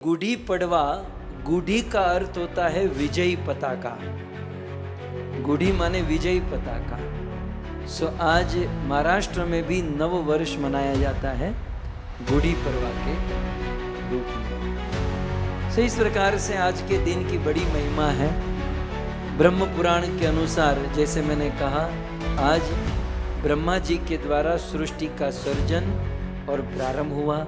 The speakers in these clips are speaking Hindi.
गुड़ी पड़वा, गुड़ी का अर्थ होता है विजयी पताका। गुड़ी माने विजयी पताका। सो आज महाराष्ट्र में भी नव वर्ष मनाया जाता है गुड़ी पड़वा के रूप में। सो इस प्रकार से आज के दिन की बड़ी महिमा है। ब्रह्म पुराण के अनुसार, जैसे मैंने कहा, आज ब्रह्मा जी के द्वारा सृष्टि का सर्जन और प्रारंभ हुआ।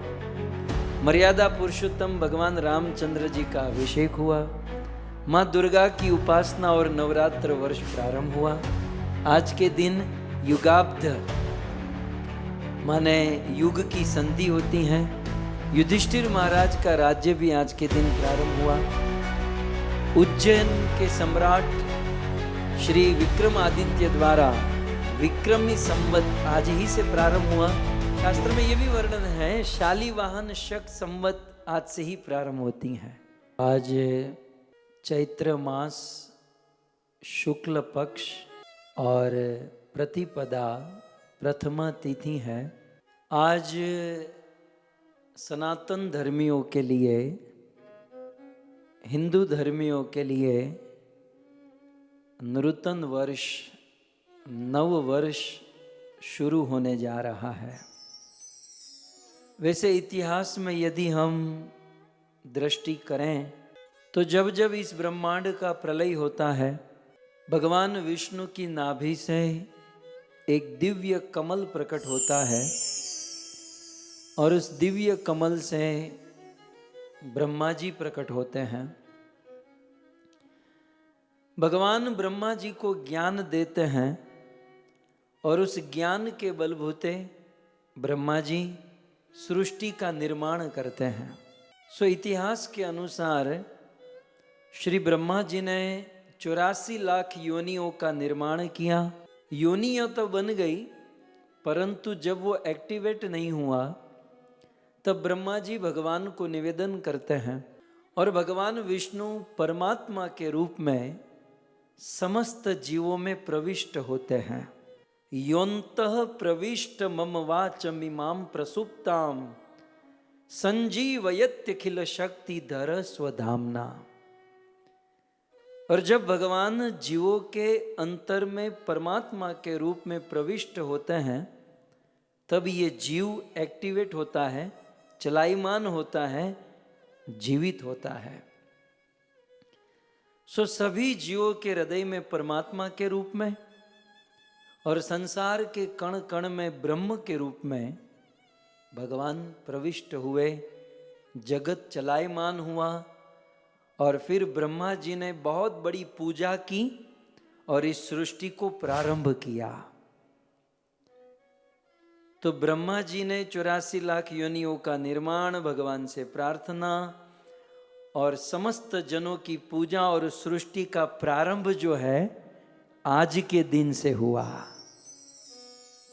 मर्यादा पुरुषोत्तम भगवान रामचंद्र जी का अभिषेक हुआ। माँ दुर्गा की उपासना और नवरात्र वर्ष प्रारंभ हुआ। आज के दिन युगाब्द माने युग की संधि होती है। युधिष्ठिर महाराज का राज्य भी आज के दिन प्रारंभ हुआ। उज्जैन के सम्राट श्री विक्रमादित्य द्वारा विक्रमी संवत आज ही से प्रारंभ हुआ। शास्त्र में यह भी वर्णन है, शालीवाहन शक संवत आज से ही प्रारंभ होती हैं। आज चैत्र मास शुक्ल पक्ष और प्रतिपदा प्रथमा तिथि है। आज सनातन धर्मियों के लिए, हिंदू धर्मियों के लिए नूतन वर्ष, नव वर्ष शुरू होने जा रहा है। वैसे इतिहास में यदि हम दृष्टि करें तो जब जब इस ब्रह्मांड का प्रलय होता है, भगवान विष्णु की नाभि से एक दिव्य कमल प्रकट होता है और उस दिव्य कमल से ब्रह्मा जी प्रकट होते हैं। भगवान ब्रह्मा जी को ज्ञान देते हैं और उस ज्ञान के बलबूते ब्रह्मा जी सृष्टि का निर्माण करते हैं। सो इतिहास के अनुसार श्री ब्रह्मा जी ने 84 लाख योनियों का निर्माण किया। योनियां तो बन गई, परंतु जब वो एक्टिवेट नहीं हुआ तब ब्रह्मा जी भगवान को निवेदन करते हैं और भगवान विष्णु परमात्मा के रूप में समस्त जीवों में प्रविष्ट होते हैं। योन्तः प्रविष्ट मम वाचमिमां प्रसुप्ताम संजीवयत्यखिल शक्तिधर स्वधाम्ना। और जब भगवान जीवों के अंतर में परमात्मा के रूप में प्रविष्ट होते हैं तब ये जीव एक्टिवेट होता है, चलायमान होता है, जीवित होता है। सो सभी जीवों के हृदय में परमात्मा के रूप में और संसार के कण कण में ब्रह्म के रूप में भगवान प्रविष्ट हुए। जगत चलायमान हुआ और फिर ब्रह्मा जी ने बहुत बड़ी पूजा की और इस सृष्टि को प्रारंभ किया। तो ब्रह्मा जी ने 84 लाख योनियों का निर्माण, भगवान से प्रार्थना और समस्त जनों की पूजा और सृष्टि का प्रारंभ जो है आज के दिन से हुआ।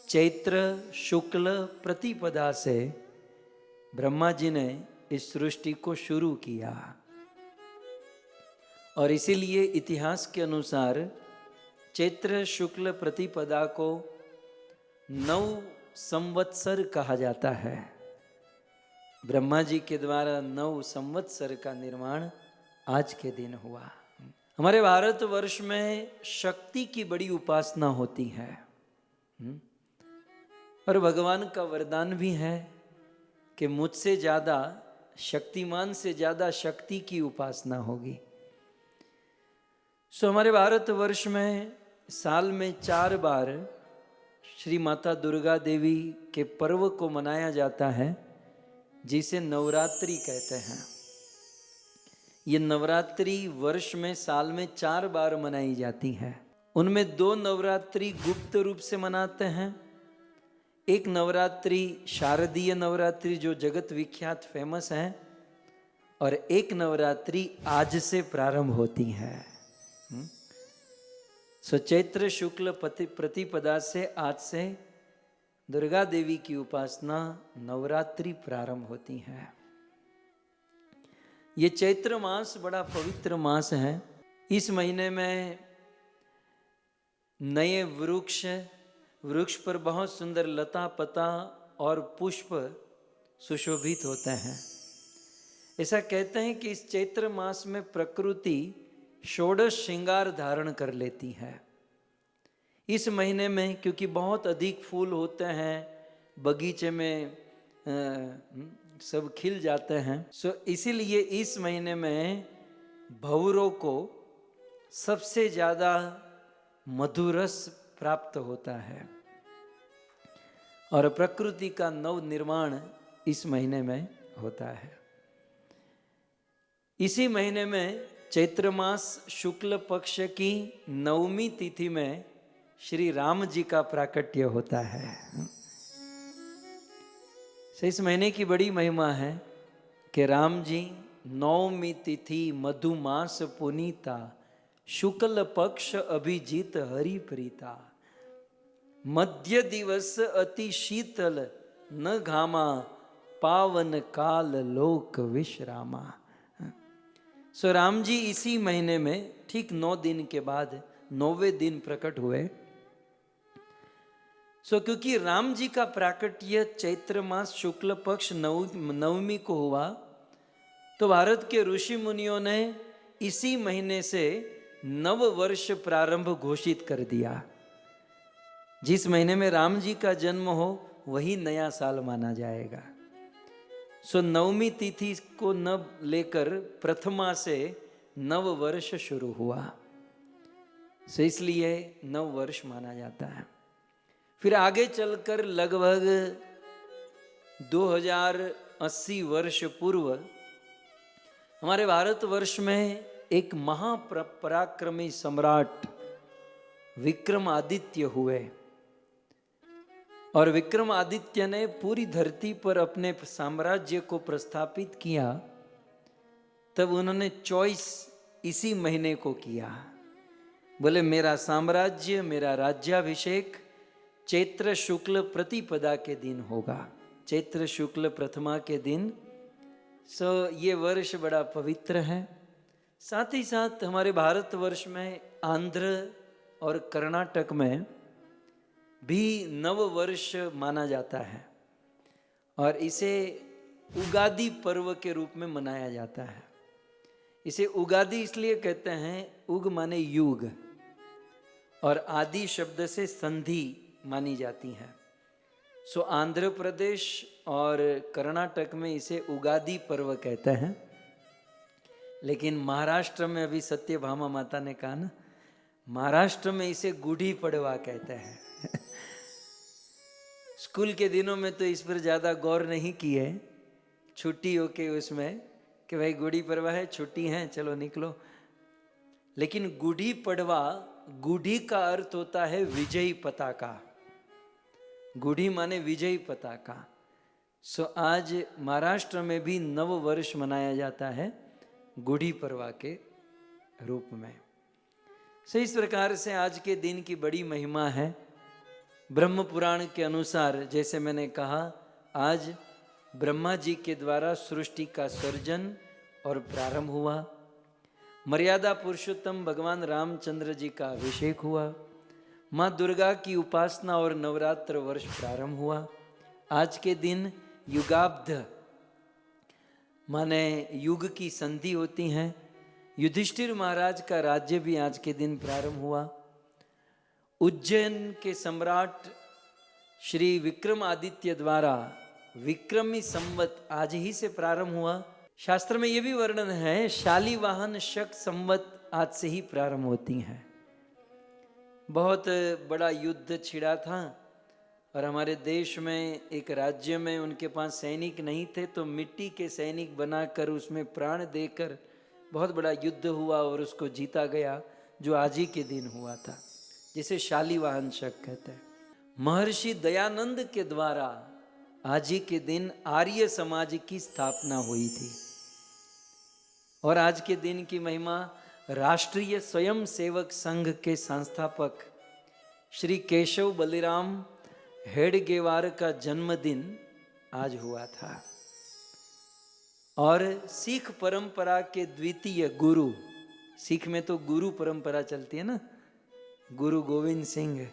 चैत्र शुक्ल प्रतिपदा से ब्रह्मा जी ने इस सृष्टि को शुरू किया और इसीलिए इतिहास के अनुसार चैत्र शुक्ल प्रतिपदा को 9 संवत्सर कहा जाता है। ब्रह्मा जी के द्वारा 9 संवत्सर का निर्माण आज के दिन हुआ। हमारे भारतवर्ष में शक्ति की बड़ी उपासना होती है और भगवान का वरदान भी है कि मुझसे ज़्यादा, शक्तिमान से ज़्यादा शक्ति की उपासना होगी। सो हमारे भारतवर्ष में साल में 4 बार श्री माता दुर्गा देवी के पर्व को मनाया जाता है, जिसे नवरात्रि कहते हैं। ये नवरात्रि वर्ष में साल में 4 बार मनाई जाती है। उनमें 2 नवरात्रि गुप्त रूप से मनाते हैं। एक नवरात्रि शारदीय नवरात्रि जो जगत विख्यात फेमस है, और एक नवरात्रि आज से प्रारंभ होती है। सो चैत्र शुक्ल प्रतिपदा से, आज से दुर्गा देवी की उपासना नवरात्रि प्रारंभ होती है। ये चैत्र मास बड़ा पवित्र मास है। इस महीने में नए वृक्ष पर बहुत सुंदर लता पता और पुष्प सुशोभित होते हैं। ऐसा कहते हैं कि इस चैत्र मास में प्रकृति षोडश श्रृंगार धारण कर लेती है। इस महीने में क्योंकि बहुत अधिक फूल होते हैं, बगीचे में सब खिल जाते हैं, सो इसीलिए इस महीने में भंवरों को सबसे ज़्यादा मधुरस प्राप्त होता है और प्रकृति का नव निर्माण इस महीने में होता है। इसी महीने में चैत्र मास शुक्ल पक्ष की 9वीं तिथि में श्री राम जी का प्राकट्य होता है। इस महीने की बड़ी महिमा है कि राम जी 9वीं तिथि मधुमास पुनीता शुक्ल पक्ष अभिजीत हरि प्रीता मध्य दिवस अति शीतल न घामा पावन काल लोक विश्रामा। सो राम जी इसी महीने में ठीक 9 दिन के बाद 9वें दिन प्रकट हुए। सो क्योंकि राम जी का प्राकट्य चैत्र मास शुक्ल पक्ष 9वीं को हुआ, तो भारत के ऋषि मुनियों ने इसी महीने से नव वर्ष प्रारंभ घोषित कर दिया। जिस महीने में राम जी का जन्म हो वही नया साल माना जाएगा। सो 9वीं तिथि को न लेकर प्रथमा से नव वर्ष शुरू हुआ, सो इसलिए नव वर्ष माना जाता है। फिर आगे चलकर लगभग 2080 वर्ष पूर्व हमारे भारतवर्ष में एक महापराक्रमी सम्राट विक्रमादित्य हुए और विक्रमादित्य ने पूरी धरती पर अपने साम्राज्य को प्रस्थापित किया। तब उन्होंने चॉइस इसी महीने को किया, बोले मेरा साम्राज्य, मेरा राज्याभिषेक चैत्र शुक्ल प्रतिपदा के दिन होगा, चैत्र शुक्ल प्रथमा के दिन। सो ये वर्ष बड़ा पवित्र है। साथ ही साथ हमारे भारतवर्ष में आंध्र और कर्नाटक में भी नव वर्ष माना जाता है और इसे उगादि पर्व के रूप में मनाया जाता है। इसे उगादि इसलिए कहते हैं, उग माने युग और आदि शब्द से संधि मानी जाती है। सो आंध्र प्रदेश और कर्नाटक में इसे उगादि पर्व कहते हैं, लेकिन महाराष्ट्र में अभी सत्यभामा माता ने कहा ना, महाराष्ट्र में इसे गुड़ी पड़वा कहते हैं। स्कूल के दिनों में तो इस पर ज़्यादा गौर नहीं किए, छुट्टी हो के उसमें कि भाई गुड़ी पड़वा है, छुट्टी है, चलो निकलो। लेकिन गुड़ी पड़वा, गुड़ी का अर्थ होता है विजयी पताका। गुड़ी माने विजयी पताका। सो आज महाराष्ट्र में भी नव वर्ष मनाया जाता है गुड़ी पड़वा के रूप में। सो इस प्रकार से आज के दिन की बड़ी महिमा है। ब्रह्म पुराण के अनुसार, जैसे मैंने कहा, आज ब्रह्मा जी के द्वारा सृष्टि का सर्जन और प्रारंभ हुआ। मर्यादा पुरुषोत्तम भगवान रामचंद्र जी का अभिषेक हुआ। माँ दुर्गा की उपासना और नवरात्र वर्ष प्रारंभ हुआ। आज के दिन युगाब्ध माने युग की संधि होती हैं। युधिष्ठिर महाराज का राज्य भी आज के दिन प्रारंभ हुआ। उज्जैन के सम्राट श्री विक्रमादित्य द्वारा विक्रमी संवत आज ही से प्रारंभ हुआ। शास्त्र में यह भी वर्णन है, शालीवाहन शक संवत आज से ही प्रारंभ होती हैं। बहुत बड़ा युद्ध छिड़ा था और हमारे देश में एक राज्य में उनके पास सैनिक नहीं थे, तो मिट्टी के सैनिक बनाकर उसमें प्राण देकर बहुत बड़ा युद्ध हुआ और उसको जीता गया, जो आज ही के दिन हुआ था, जिसे शालीवाहन शक कहते हैं। महर्षि दयानंद के द्वारा आज ही के दिन आर्य समाज की स्थापना हुई थी। और आज के दिन की महिमा, राष्ट्रीय स्वयं सेवक संघ के संस्थापक श्री केशव बलिराम हेडगेवार का जन्मदिन आज हुआ था। और सिख परंपरा के द्वितीय गुरु, सिख में तो गुरु परंपरा चलती है ना, गुरु गोविंद सिंह।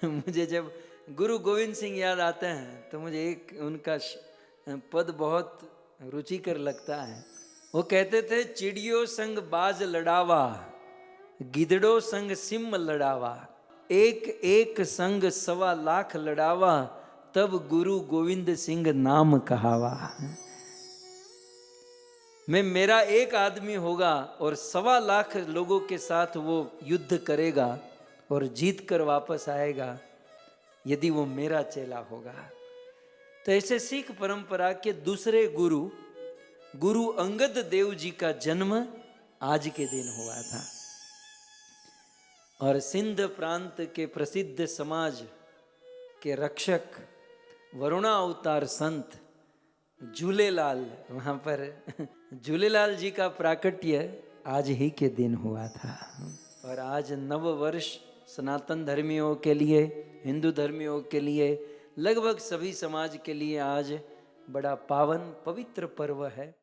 मुझे जब गुरु गोविंद सिंह याद आते हैं तो मुझे एक उनका पद बहुत रुचिकर लगता है। वो कहते थे चिड़ियों संग बाज लड़ावा, गिदड़ों संग सिम लड़ावा, एक एक संग 1.25 लाख लड़ावा, तब गुरु गोविंद सिंह नाम कहावा। मैं मेरा एक आदमी होगा और 1.25 लाख लोगों के साथ वो युद्ध करेगा और जीत कर वापस आएगा यदि वो मेरा चेला होगा। तो ऐसे सिख परंपरा के दूसरे गुरु गुरु अंगद देव जी का जन्म आज के दिन हुआ था। और सिंध प्रांत के प्रसिद्ध समाज के रक्षक वरुणा अवतार संत झूलेलाल, वहाँ पर झूलेलाल जी का प्राकट्य आज ही के दिन हुआ था। और आज नव वर्ष सनातन धर्मियों के लिए, हिंदू धर्मियों के लिए, लगभग सभी समाज के लिए आज बड़ा पावन पवित्र पर्व है।